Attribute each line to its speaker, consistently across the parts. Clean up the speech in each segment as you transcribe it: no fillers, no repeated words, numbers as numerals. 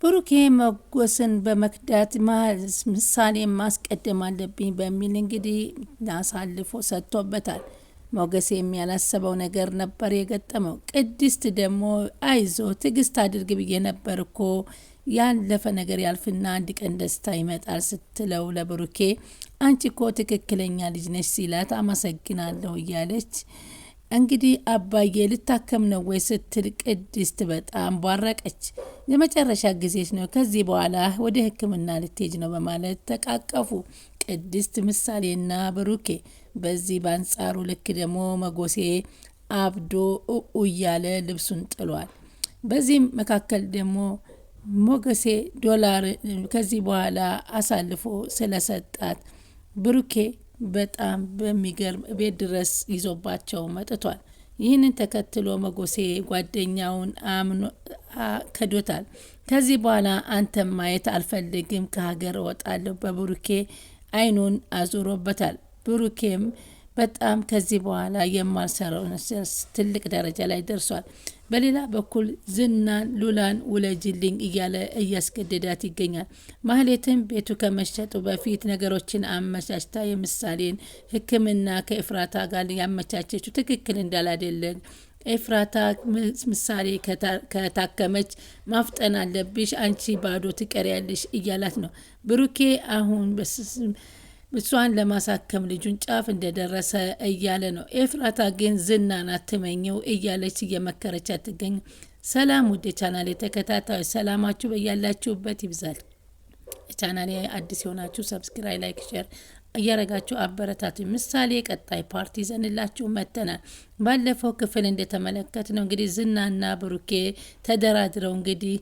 Speaker 1: ብሩኬ መጎስን በመክዳት ምሳሌ ማስቀደም አለብኝ በሚል እንግዲህ አሳልፎ ሰጥቶበታል። ሞገሴ የሚያላሰበው ነገር ነበር የገጠመው። ቅድስት ደግሞ አይዞ ትዕግስት አድርግ ብዬ ነበር እኮ ያለፈ ነገር ያልፍና አንድ ቀን ደስታ ይመጣል ስትለው ለብሩኬ አንቺ እኮ ትክክለኛ ልጅ ነሽ ሲላት አመሰግናለሁ እያለች እንግዲህ አባዬ ልታከም ነው ወይ ስትል ቅድስት በጣም ቧረቀች። የመጨረሻ ጊዜች ነው፣ ከዚህ በኋላ ወደ ሕክምና ልትሄጅ ነው በማለት ተቃቀፉ ቅድስት ምሳሌና ብሩኬ። በዚህ በአንጻሩ ልክ ደግሞ መጎሴ አብዶ እያለ ልብሱን ጥሏል። በዚህም መካከል ደግሞ ሞገሴ ዶላር ከዚህ በኋላ አሳልፎ ስለሰጣት ብሩኬ በጣም በሚገርም ቤት ድረስ ይዞባቸው መጥቷል። ይህንን ተከትሎ መጎሴ ጓደኛውን አምኖ ከዶታል። ከዚህ በኋላ አንተም ማየት አልፈልግም፣ ከሀገር እወጣለሁ በብሩኬ አይኑን አዙሮበታል። ብሩኬም በጣም ከዚህ በኋላ የማልሰራው ትልቅ ደረጃ ላይ ደርሷል። በሌላ በኩል ዝናን ሉላን ውለጅልኝ እያለ እያስገደዳት ይገኛል። ማህሌትም ቤቱ ከመሸጡ በፊት ነገሮችን አመቻችታ የምሳሌን ሕክምና ከኤፍራታ ጋር ያመቻቸችው ትክክል እንዳላደለን ኤፍራታ ምሳሌ ከታከመች ማፍጠን አለብሽ፣ አንቺ ባዶ ትቀሪያለሽ እያላት ነው። ብሩኬ አሁን እሷን ለማሳከም ልጁን ጫፍ እንደደረሰ እያለ ነው። ኤፍራታ ግን ዝናን አትመኘው እያለች እየመከረች አትገኝ። ሰላም ውድ ቻናሌ ተከታታዮች፣ ሰላማችሁ በያላችሁበት ይብዛል። ቻናሌ አዲስ የሆናችሁ ሰብስክራይብ፣ ላይክ፣ ሼር እያረጋችሁ አበረታቱ። ምሳሌ ቀጣይ ፓርቲ ዘንላችሁ መተናል። ባለፈው ክፍል እንደተመለከት ነው እንግዲህ ዝናና ብሩኬ ተደራድረው እንግዲህ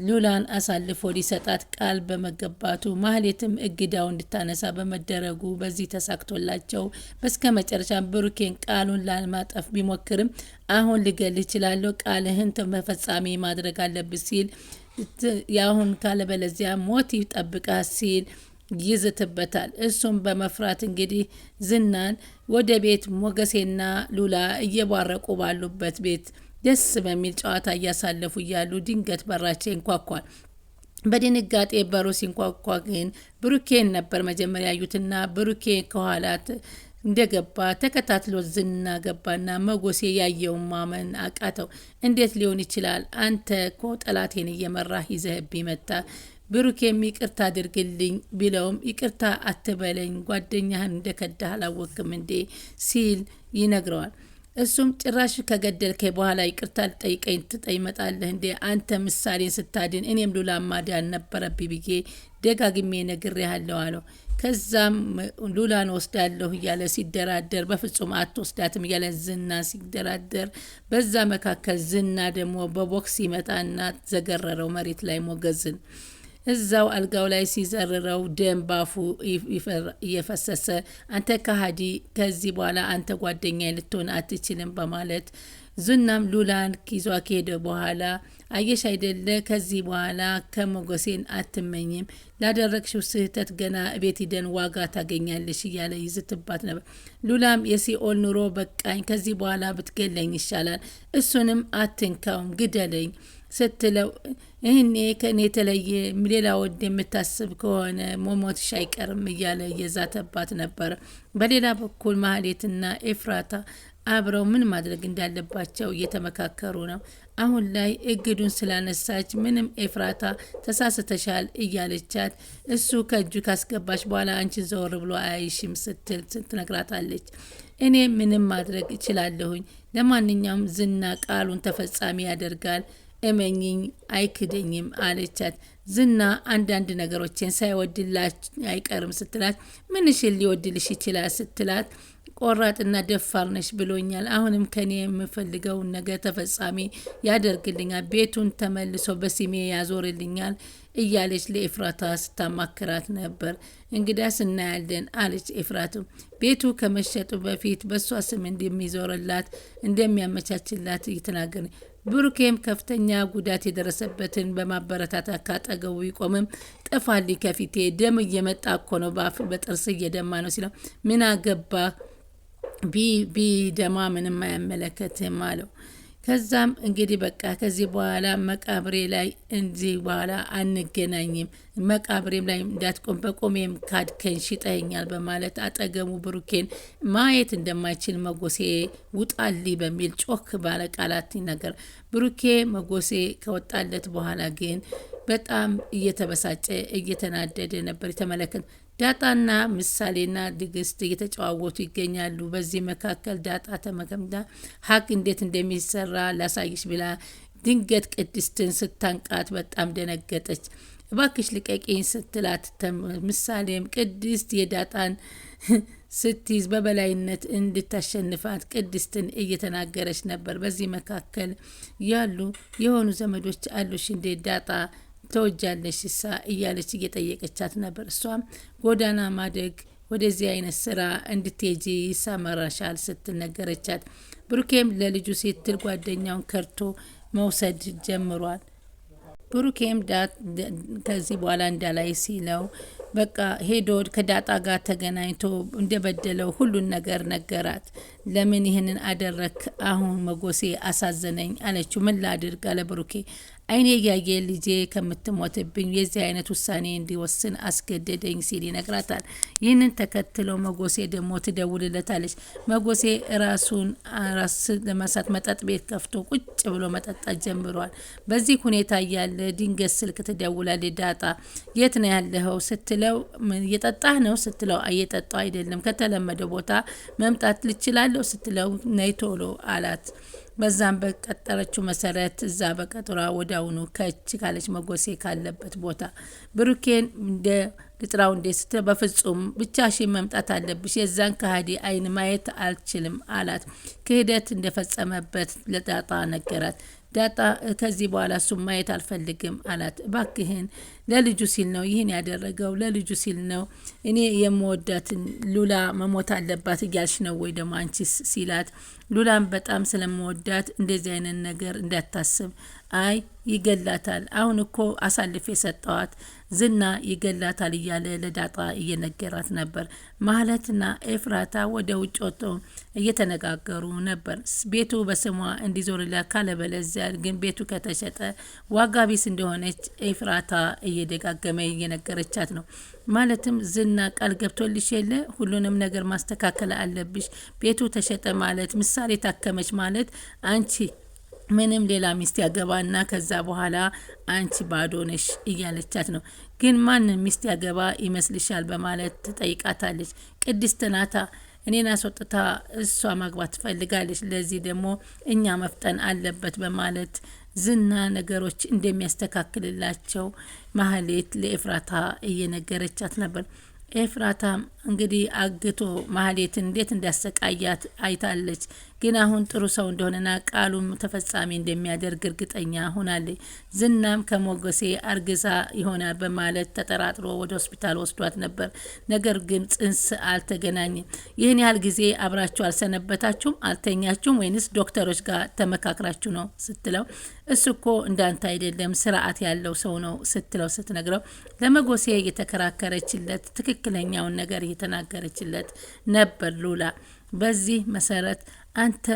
Speaker 1: ሉላን አሳልፎ ሊሰጣት ቃል በመገባቱ ማህሌትም እግዳው እንድታነሳ በመደረጉ በዚህ ተሳክቶላቸው በስከ መጨረሻ ብሩኬን ቃሉን ላለማጠፍ ቢሞክርም አሁን ልገል ይችላለሁ፣ ቃልህን ተፈጻሚ ማድረግ አለብህ ሲል ያሁን ካለበለዚያ ሞት ይጠብቃ ሲል ይዝትበታል። እሱም በመፍራት እንግዲህ ዝናን ወደ ቤት ሞገሴና ሉላ እየቧረቁ ባሉበት ቤት ደስ በሚል ጨዋታ እያሳለፉ እያሉ ድንገት በራቸው ይንኳኳል። በድንጋጤ በሩ ሲንኳኳ ግን ብሩኬን ነበር መጀመሪያ ያዩትና ብሩኬ ከኋላት እንደገባ ተከታትሎ ዝና ገባና መጎሴ ያየውን ማመን አቃተው። እንዴት ሊሆን ይችላል? አንተ እኮ ጠላቴን እየመራህ ይዘህብኝ መጣ። ብሩኬም ይቅርታ አድርግልኝ ቢለውም ይቅርታ አትበለኝ፣ ጓደኛህን እንደከዳህ አላወቅም እንዴ ሲል ይነግረዋል። እሱም ጭራሽ ከገደልከኝ በኋላ ይቅርታ ልጠይቀኝ ትመጣለህ እንዴ? አንተ ምሳሌን ስታድን እኔም ሉላ ማዳን ነበረብኝ ብዬ ደጋግሜ ነግሬሃለሁ አለው። ከዛም ሉላን ወስዳለሁ እያለ ሲደራደር በፍጹም አትወስዳትም እያለ ዝና ሲደራደር፣ በዛ መካከል ዝና ደግሞ በቦክስ ይመጣና ዘገረረው መሬት ላይ ሞገዝን። እዛው አልጋው ላይ ሲዘርረው ደም ባፉ እየፈሰሰ አንተ ከሃዲ፣ ከዚህ በኋላ አንተ ጓደኛ ልትሆን አትችልም በማለት ዝናም ሉላን ይዟ ከሄደ በኋላ አየሽ አይደለ ከዚህ በኋላ ከሞገሴን አትመኝም፣ ላደረግሽው ስህተት ገና ቤት ሂደን ዋጋ ታገኛለሽ እያለ ይዝትባት ነበር። ሉላም የሲኦል ኑሮ በቃኝ፣ ከዚህ በኋላ ብትገለኝ ይሻላል፣ እሱንም አትንካውም ግደለኝ ስትለው ይህኔ ከእኔ የተለየ ሌላ ወድ የምታስብ ከሆነ መሞትሽ አይቀርም እያለ እየዛተባት ነበር። በሌላ በኩል ማህሌትና ኤፍራታ አብረው ምን ማድረግ እንዳለባቸው እየተመካከሩ ነው። አሁን ላይ እግዱን ስላነሳች ምንም ኤፍራታ ተሳስተሻል እያለቻት እሱ ከእጁ ካስገባች በኋላ አንቺን ዘወር ብሎ አያይሽም ስትል ትነግራታለች። እኔ ምንም ማድረግ እችላለሁኝ፣ ለማንኛውም ዝና ቃሉን ተፈጻሚ ያደርጋል፣ እመኝኝ አይክደኝም አለቻት። ዝና አንዳንድ ነገሮችን ሳይወድላች አይቀርም ስትላት ምንሽን ሊወድልሽ ይችላል ስትላት ቆራጥና ደፋር ነሽ ብሎኛል፣ አሁንም ከኔ የምፈልገውን ነገር ተፈጻሚ ያደርግልኛል፣ ቤቱን ተመልሶ በስሜ ያዞርልኛል እያለች ለኤፍራታ ስታማክራት ነበር። እንግዳስ እናያለን አለች ኤፍራቱ። ቤቱ ከመሸጡ በፊት በሷ ስም እንደሚዞርላት እንደሚያመቻችላት እየተናገረ ብሩኬም ከፍተኛ ጉዳት የደረሰበትን በማበረታታት ካጠገቡ ይቆምም። ጥፋልኝ ከፊቴ ደም እየመጣ እኮ ነው፣ በጥርስ እየደማ ነው ሲለው ምን አገባ ቢደማ ምንም አያመለከትም አለው። ከዛም እንግዲህ በቃ ከዚህ በኋላ መቃብሬ ላይ እንዚህ በኋላ አንገናኝም፣ መቃብሬም ላይ እንዳትቆም፣ በቆሜም ካድከኝ ሽጠኛል በማለት አጠገሙ ብሩኬን ማየት እንደማይችል መጎሴ ውጣልኝ በሚል ጮክ ባለ ቃላት ነገር ብሩኬ መጎሴ ከወጣለት በኋላ ግን በጣም እየተበሳጨ እየተናደደ ነበር የተመለከት። ዳጣና ምሳሌና ትዕግስት እየተጨዋወቱ ይገኛሉ። በዚህ መካከል ዳጣ ተመገምዳ ሀቅ እንዴት እንደሚሰራ ላሳይሽ ብላ ድንገት ቅድስትን ስታንቃት በጣም ደነገጠች። እባክሽ ልቀቂኝ ስትላት ምሳሌም ቅድስት የዳጣን ስትይዝ በበላይነት እንድታሸንፋት ቅድስትን እየተናገረች ነበር። በዚህ መካከል ያሉ የሆኑ ዘመዶች አሉሽ እንዴ ዳጣ ተወጃለሽ ሳ እያለች እየጠየቀቻት ነበር። እሷም ጎዳና ማደግ ወደዚህ አይነት ስራ እንድትሄጂ ይሳመራሻል ስትል ነገረቻት። ብሩኬም ለልጁ ስትል ጓደኛውን ከርቶ መውሰድ ጀምሯል። ብሩኬም ከዚህ በኋላ እንዳላይ ሲለው በቃ ሄዶ ከዳጣ ጋር ተገናኝቶ እንደበደለው ሁሉን ነገር ነገራት። ለምን ይህንን አደረክ? አሁን መጎሴ አሳዘነኝ አለችው። ምን ላድርግ አለ ብሩኬ። አይኔ እያየ ልጄ ከምትሞትብኝ የዚህ አይነት ውሳኔ እንዲወስን አስገደደኝ ሲል ይነግራታል። ይህንን ተከትለው መጎሴ ደግሞ ትደውልለታለች። መጎሴ ራሱን ራስ ለማሳት መጠጥ ቤት ከፍቶ ቁጭ ብሎ መጠጣት ጀምሯል። በዚህ ሁኔታ እያለ ድንገት ስልክ ትደውላለች ዳጣ። የት ነው ያለኸው ስትለው እየጠጣህ ነው ስትለው እየጠጣው አይደለም ከተለመደው ቦታ መምጣት ልችላለሁ ስትለው ነይ ቶሎ አላት። በዛም በቀጠረችው መሰረት እዛ በቀጠሯ ወዳውኑ ከች ካለች መጎሴ ካለበት ቦታ ብሩኬን እንደ ልጥራው እንደ ስትለው በፍጹም ብቻሽን መምጣት አለብሽ፣ የዛን ከሃዲ አይን ማየት አልችልም አላት። ክህደት እንደፈጸመበት ለዳጣ ነገራት። ዳጣ ከዚህ በኋላ እሱም ማየት አልፈልግም አላት። እባክህን ለልጁ ሲል ነው ይህን ያደረገው፣ ለልጁ ሲል ነው። እኔ የምወዳትን ሉላ መሞት አለባት እያልሽ ነው ወይ ደግሞ አንቺስ ሲላት፣ ሉላን በጣም ስለምወዳት እንደዚህ አይነት ነገር እንዳታስብ። አይ ይገላታል፣ አሁን እኮ አሳልፌ የሰጠዋት ዝና ይገላታል እያለ ለዳጣ እየነገራት ነበር። ማህለትና ኤፍራታ ወደ ውጭ ወጥተው እየተነጋገሩ ነበር። ቤቱ በስሟ እንዲዞርላት ካለበለዚያ ግን ቤቱ ከተሸጠ ዋጋ ቢስ እንደሆነች ኤፍራታ እየደጋገመ እየነገረቻት ነው። ማለትም ዝና ቃል ገብቶልሽ የለ ሁሉንም ነገር ማስተካከል አለብሽ። ቤቱ ተሸጠ ማለት ምሳሌ ታከመች ማለት አንቺ ምንም ሌላ ሚስት ያገባና ከዛ በኋላ አንቺ ባዶ ነሽ እያለቻት ነው። ግን ማንን ሚስት ያገባ ይመስልሻል በማለት ትጠይቃታለች። ቅድስት ናታ እኔን አስወጥታ እሷ ማግባት ትፈልጋለች። ለዚህ ደግሞ እኛ መፍጠን አለበት በማለት ዝና ነገሮች እንደሚያስተካክልላቸው ማህሌት ለኤፍራታ እየነገረቻት ነበር። ኤፍራታም እንግዲህ አግቶ ማህሌትን እንዴት እንዳሰቃያት አይታለች። ግን አሁን ጥሩ ሰው እንደሆነና ቃሉም ተፈጻሚ እንደሚያደርግ እርግጠኛ ሆናለች። ዝናም ከሞገሴ አርግዛ ይሆናል በማለት ተጠራጥሮ ወደ ሆስፒታል ወስዷት ነበር። ነገር ግን ጽንስ አልተገናኘም። ይህን ያህል ጊዜ አብራችሁ አልሰነበታችሁም? አልተኛችሁም? ወይንስ ዶክተሮች ጋር ተመካክራችሁ ነው ስትለው፣ እሱ እኮ እንዳንተ አይደለም ስርዓት ያለው ሰው ነው ስትለው ስትነግረው ለመጎሴ የተከራከረችለት ትክክለኛውን ነገር የተናገረችለት ነበር ሉላ። በዚህ መሰረት አንተ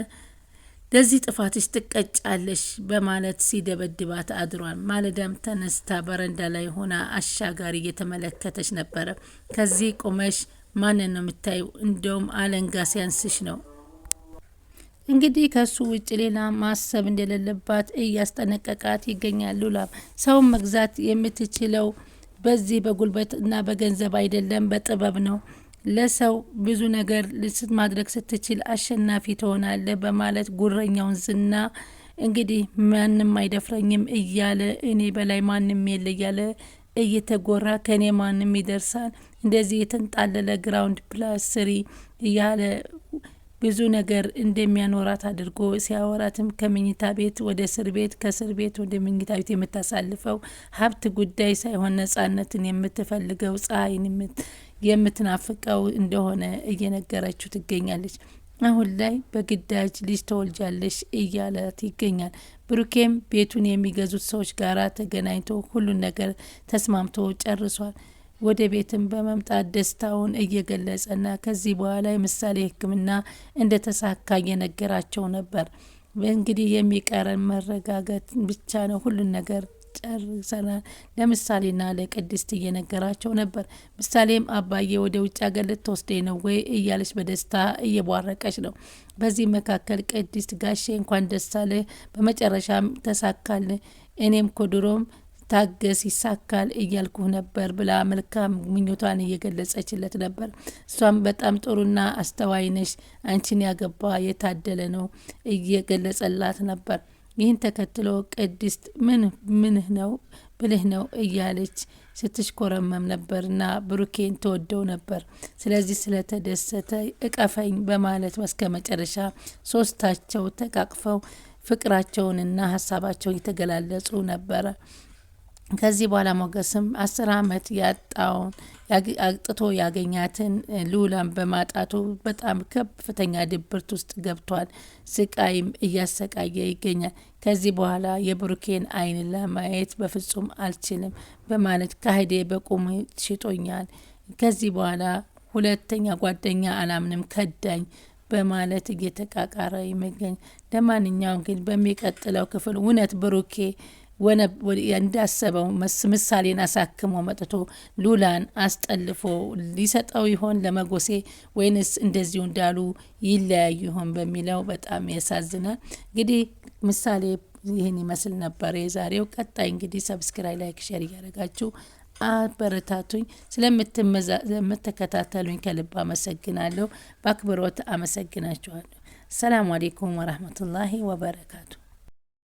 Speaker 1: ለዚህ ጥፋትሽ ትቀጫለሽ በማለት ሲደበድባት አድሯል። ማለዳም ተነስታ በረንዳ ላይ ሆና አሻጋሪ እየተመለከተች ነበረ። ከዚህ ቁመሽ ማንን ነው የምታዩ? እንደውም አለንጋ ሲያንስሽ ነው። እንግዲህ ከሱ ውጭ ሌላ ማሰብ እንደሌለባት እያስጠነቀቃት ይገኛል። ሉላ ሰውን መግዛት የምትችለው በዚህ በጉልበት እና በገንዘብ አይደለም፣ በጥበብ ነው። ለሰው ብዙ ነገር ማድረግ ስትችል አሸናፊ ትሆናለህ በማለት ጉረኛውን ዝና እንግዲህ ማንም አይደፍረኝም እያለ እኔ በላይ ማንም የለ እያለ እየተጎራ ከኔ ማንም ይደርሳል እንደዚህ የተንጣለለ ግራውንድ ፕላስ 3 እያለ ብዙ ነገር እንደሚያኖራት አድርጎ ሲያወራትም ከመኝታ ቤት ወደ እስር ቤት ከእስር ቤት ወደ መኝታ ቤት የምታሳልፈው ሀብት ጉዳይ ሳይሆን ነጻነትን የምትፈልገው ፀሐይን የምትናፍቀው እንደሆነ እየነገረችው ትገኛለች። አሁን ላይ በግዳጅ ልጅ ተወልጃለሽ እያላት ይገኛል። ብሩኬም ቤቱን የሚገዙት ሰዎች ጋራ ተገናኝቶ ሁሉን ነገር ተስማምቶ ጨርሷል። ወደ ቤትም በመምጣት ደስታውን እየገለጸና ከዚህ በኋላ የምሳሌ ሕክምና እንደተሳካ እየነገራቸው ነበር። እንግዲህ የሚቀረን መረጋጋት ብቻ ነው። ሁሉን ነገር ጨርሰናል። ለምሳሌና ለቅድስት እየነገራቸው ነበር። ምሳሌም አባዬ ወደ ውጭ ሀገር ልትወስደኝ ነው ወይ እያለች በደስታ እየቧረቀች ነው። በዚህ መካከል ቅድስት ጋሼ እንኳን ደስ አለህ፣ በመጨረሻም ተሳካል፣ እኔም ኮድሮም ታገስ ይሳካል እያልኩህ ነበር ብላ መልካም ምኞቷን እየገለጸችለት ነበር። እሷም በጣም ጥሩና አስተዋይ ነሽ፣ አንቺን ያገባ የታደለ ነው እየገለጸላት ነበር። ይህን ተከትሎ ቅድስት ምንህ ነው ብልህ ነው እያለች ስትሽኮረመም ነበርና ብሩኬን ተወደው ነበር። ስለዚህ ስለተደሰተ እቀፈኝ በማለት እስከ መጨረሻ ሶስታቸው ተቃቅፈው ፍቅራቸውንና ሀሳባቸውን የተገላለጹ ነበረ። ከዚህ በኋላ ሞገስም 10 ዓመት ያጣውን አጥቶ ያገኛትን ሉላን በማጣቱ በጣም ከፍተኛ ድብርት ውስጥ ገብቷል። ስቃይም እያሰቃየ ይገኛል። ከዚህ በኋላ የብሩኬን አይን ለማየት በፍጹም አልችልም በማለት ካህዴ በቁም ሽጦኛል፣ ከዚህ በኋላ ሁለተኛ ጓደኛ አላምንም፣ ከዳኝ በማለት እየተቃቃረ ይመገኝ። ለማንኛውም ግን በሚቀጥለው ክፍል እውነት ብሩኬ እንዳሰበው ምሳሌን አሳክሞ መጥቶ ሉላን አስጠልፎ ሊሰጠው ይሆን ለመጎሴ፣ ወይንስ እንደዚሁ እንዳሉ ይለያዩ ይሆን በሚለው በጣም ያሳዝናል። እንግዲህ ምሳሌ ይህን ይመስል ነበር የዛሬው። ቀጣይ እንግዲህ ሰብስክራይብ፣ ላይክ፣ ሼር እያደረጋችሁ አበረታቱኝ። ስለምትከታተሉኝ ከልብ አመሰግናለሁ። በአክብሮት አመሰግናችኋለሁ። ሰላም አሌይኩም ወራህመቱላሂ ወበረካቱ።